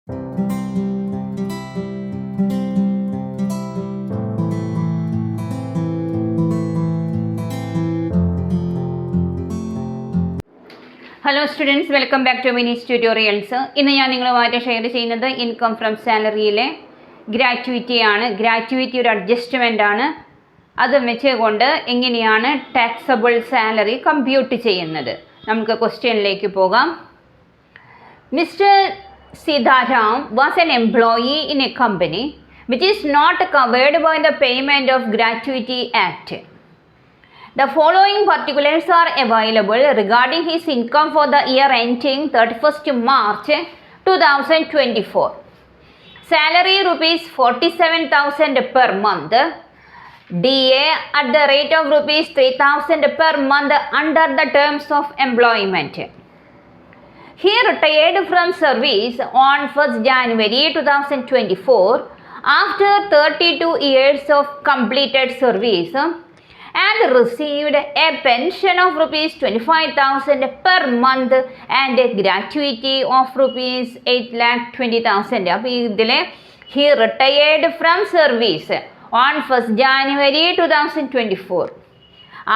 Hello students, welcome back to മിനീസ് tutorials. ഇന്ന് ഞാൻ നിങ്ങളുമായിട്ട് ഷെയർ ചെയ്യുന്നത് ഇൻകം ഫ്രം സാലറിയിലെ ഗ്രാറ്റുവിറ്റിയാണ്. ഗ്രാറ്റുവിറ്റി ഒരു അഡ്ജസ്റ്റ്മെൻ്റ് ആണ്. അത് വെച്ചുകൊണ്ട് എങ്ങനെയാണ് ടാക്സബിൾ സാലറി കമ്പ്യൂട്ട് ചെയ്യുന്നത്. നമുക്ക് ക്വസ്റ്റ്യനിലേക്ക് പോകാം. Mister Sitaram was an employee in a company which is not covered by the payment of gratuity act. The following particulars are available regarding his income for the year ending 31st March 2024. Salary rupees 47,000 per month. DA at the rate of rupees 3,000 per month under the terms of employment. He retired from service on 1st January 2024 after 32 years of completed service and received a pension of rupees 25,000 per month and a gratuity of rupees 8,20,000. അപ്പോൾ ഇതിൽ he retired from service on 1st January 2024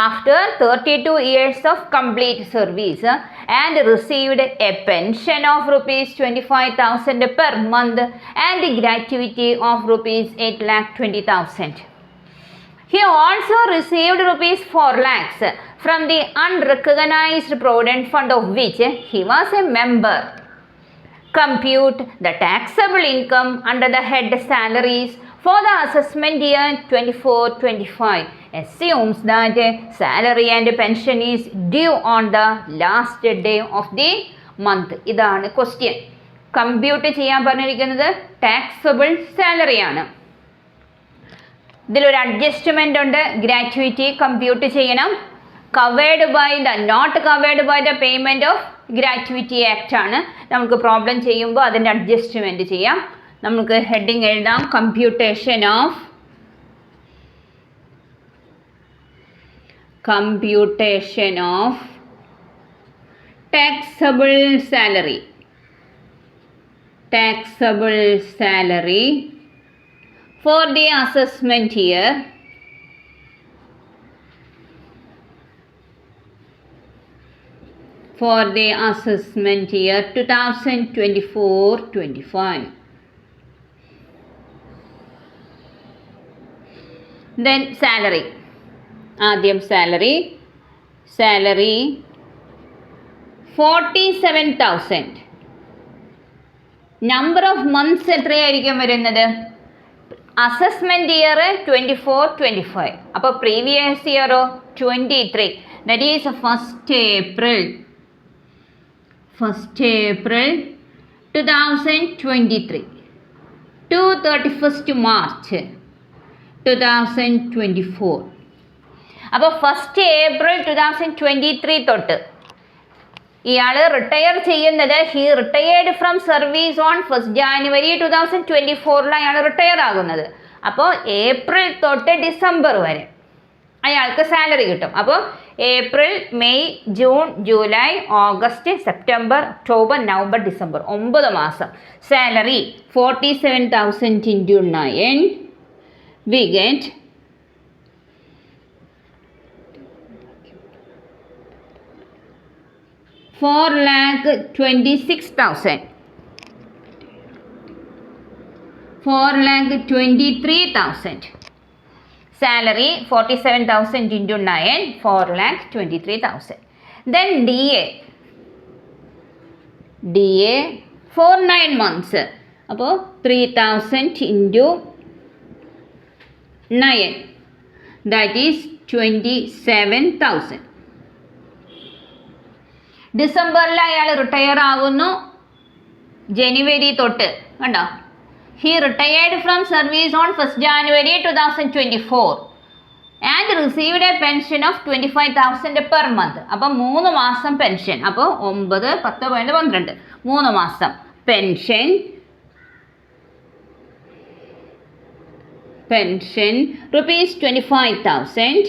after 32 years of complete service and received a pension of rupees 25,000 per month and a gratuity of rupees 8,20,000. He also received rupees 4 lakhs from the unrecognized provident fund of which he was a member. Compute the taxable income under the head salaries for the assessment year 24-25. Assumes that salary and pension is due on the last day of the month. ഇതാണ് question. Compute ചെയ്യാൻ പറഞ്ഞിരിക്കുന്നത് taxable സാലറിയാണ്. ഇതിലൊരു adjustment ഉണ്ട്. Gratuity compute ചെയ്യണം. Not covered by the payment of gratuity act ആണ്. നമുക്ക് problem ചെയ്യുമ്പോൾ അതിൻ്റെ അഡ്ജസ്റ്റ്മെൻറ്റ് ചെയ്യാം. നമുക്ക് ഹെഡിങ് എഴുതാം. Computation of taxable salary for the assessment year 2024-25. Then salary. ആദ്യം salary 47,000. നമ്പർ ഓഫ് മന്ത്സ് എത്രയായിരിക്കും വരുന്നത്? Assessment year 24-25. അപ്പോൾ പ്രീവിയസ് ഇയറോ 23. That is 1st April 2023 to 31st March 2024. അപ്പോൾ 1st April 2023 തൊട്ട് ഇയാൾ റിട്ടയർ ചെയ്യുന്നത് he retired from service on 1st January 2024 അയാൾ റിട്ടയർ ആകുന്നത്. അപ്പോൾ ഏപ്രിൽ തൊട്ട് ഡിസംബർ വരെ അയാൾക്ക് സാലറി കിട്ടും. അപ്പോൾ April, May, June, July, August, September, October, November, December 9 മാസം salary 47,000 into 9 we get 4,26,000. 4,23,000. Salary 47,000 into 9, 4,23,000. Then DA for 9 months. അപ്പോൾ 3,000 into 9, that is 27,000. ഡിസംബറിൽ അയാൾ റിട്ടയർ ആകുന്നു. ജനുവരി തൊട്ട് കണ്ടോ, he retired from service on 1st January 2024 and received A pension of 25,000 per month. അപ്പം 3 മാസം pension. അപ്പോൾ 9, 10, 12, 3 മാസം pension rupees 25,000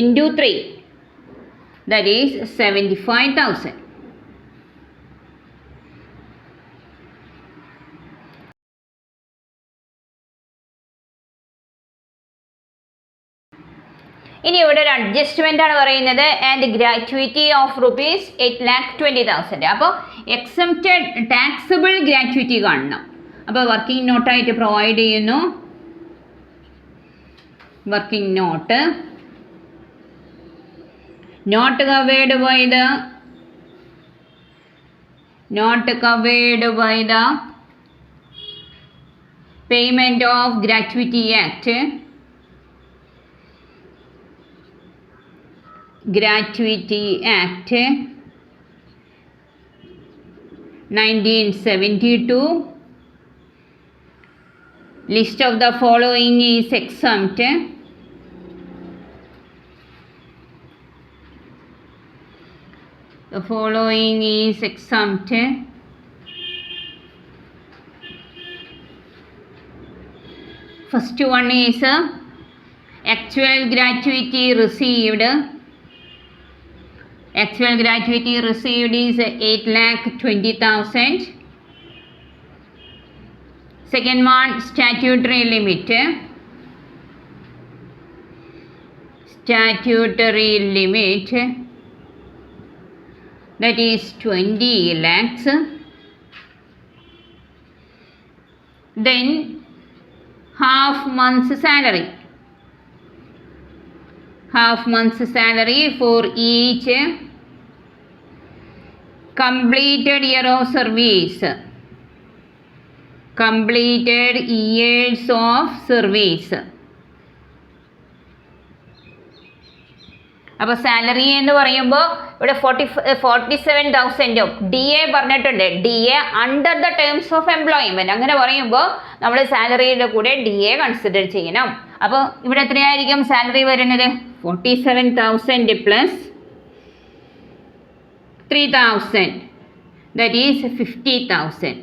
into 3, that is 75,000. ഇനി ഇവിടെ ഒരു അഡ്ജസ്റ്റ്മെൻ്റ് ആണ് പറയുന്നത് ആൻഡ് ഗ്രാറ്റുവിറ്റി ഓഫ് റുപ്പീസ് 8,20,000. അപ്പോൾ എക്സംപ്റ്റഡ് ടാക്സബിൾ ഗ്രാറ്റുവിറ്റി കാണണം. അപ്പോൾ വർക്കിംഗ് നോട്ടായിട്ട് പ്രൊവൈഡ് ചെയ്യുന്നു. Working not not covered by the payment of gratuity act 1972. List of the following is exempt. The following is exempt. First one is actual gratuity received. Actual gratuity received is 8,20,000. Second one, statutory limit. Statutory limit, that is 20 lakhs. Then half month's salary. Half month's salary for each completed year of service. Completed years of service. അപ്പോൾ salary എന്ന് പറയുമ്പോൾ ഇവിടെ 47,000 D A പറഞ്ഞിട്ടുണ്ട്. D A under the terms of employment. അങ്ങനെ പറയുമ്പോൾ നമ്മൾ സാലറിയുടെ കൂടെ D A consider ചെയ്യണം. അപ്പോൾ ഇവിടെ എത്രയായിരിക്കും സാലറി വരുന്നത്? 47,000 പ്ലസ് 3,000, ദാറ്റ് ഈസ് 50,000.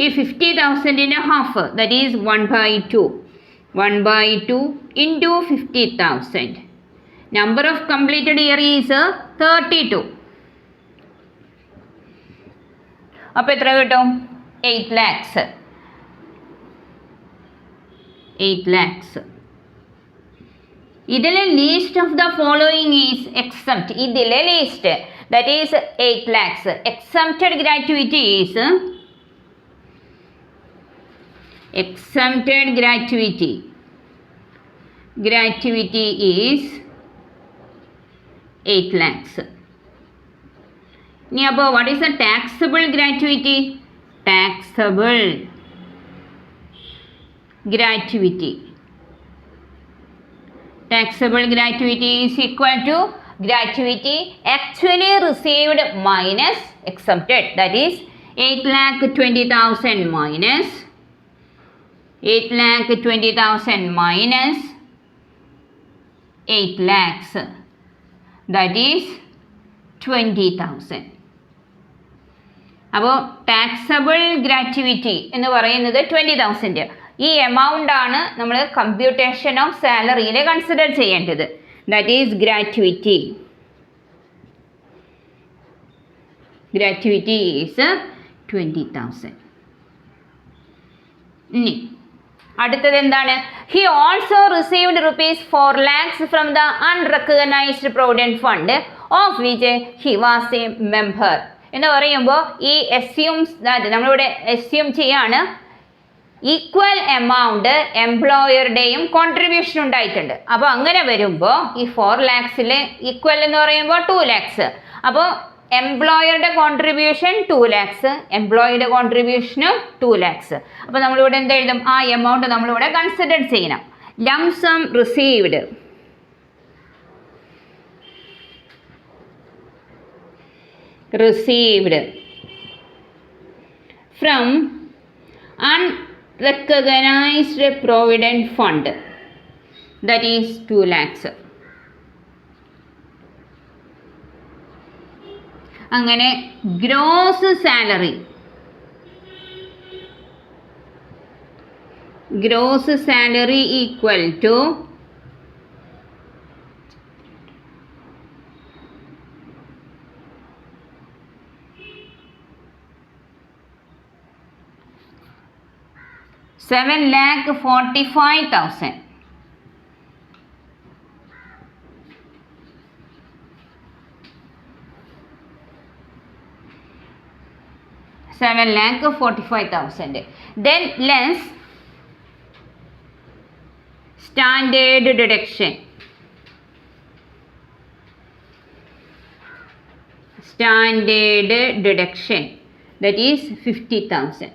ഈ 50,000ൻ്റെ half, that is 1/2. 1/2 into 50,000. Number of completed year is 32. അപ്പോൾ എത്ര കിട്ടും? 8 lakhs. 8 lakhs. ഇതിലെ least of the following is exempt. ഇതിലെ least, that is 8 lakhs. Exempted gratuity is gratuity is 8 lakhs. Now, what is the taxable gratuity? Taxable gratuity. Taxable gratuity is equal to gratuity actually received minus exempted. That is 8,20,000 minus 8,20,000 minus 8 lakhs. That is 20,000. അപ്പോൾ taxable gratuity എന്ന് പറയുന്നത് 20,000. ഈ amount ആണ് നമ്മൾ computation of സാലറിയിൽ consider ചെയ്യേണ്ടത്. That is gratuity. Gratuity is 20,000. ഇനി അടുത്തത് എന്താണ്? He also received ₹4 lakhs from the unrecognised provident fund of which he was A member എന്ന് പറയുമ്പോൾ ഈ എസ്യൂംസ് ദാറ്റ് നമ്മളിവിടെ എസ്യൂം ചെയ്യാണ് ഈക്വൽ എമൗണ്ട് എംപ്ലോയറുടെയും കോൺട്രിബ്യൂഷൻ ഉണ്ടായിട്ടുണ്ട്. അപ്പോൾ അങ്ങനെ വരുമ്പോൾ ഈ 4 lakhsൽ ഈക്വൽ എന്ന് പറയുമ്പോൾ 2 lakhs. അപ്പോൾ എംപ്ലോയറുടെ കോൺട്രിബ്യൂഷൻ 2 lakhs, എംപ്ലോയിയുടെ കോൺട്രിബ്യൂഷനും 2 lakhs. അപ്പോൾ നമ്മളിവിടെ എന്ത് എഴുതും? ആ എമൗണ്ട് നമ്മളിവിടെ കൺസിഡർ ചെയ്യണം. Lump sum received from unrecognised provident fund, that is 2 lakhs. അങ്ങനെ gross salary equal to $7,45,000. 7,45,000. Then less standard deduction. Standard deduction, that is 50,000.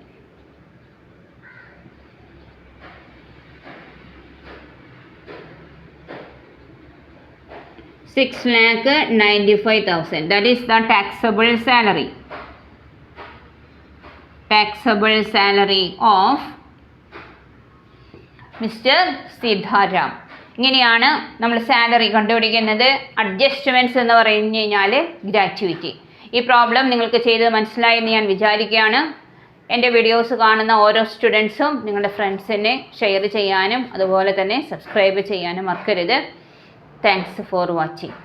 $6,95,000, that is the taxable salary. Taxable salary of Mr. Sitharam. ഇങ്ങനെയാണ് നമ്മൾ salary കണ്ടുപിടിക്കുന്നത്. Adjustments എന്ന് പറഞ്ഞു കഴിഞ്ഞാൽ gratuity. ഈ problem നിങ്ങൾക്ക് ചെയ്ത് മനസ്സിലായെന്ന് ഞാൻ വിചാരിക്കുകയാണ്. എൻ്റെ വീഡിയോസ് കാണുന്ന ഓരോ സ്റ്റുഡൻസും നിങ്ങളുടെ ഫ്രണ്ട്സിനെ ഷെയർ ചെയ്യാനും അതുപോലെ തന്നെ സബ്സ്ക്രൈബ് ചെയ്യാനും മറക്കരുത്. Thanks for watching.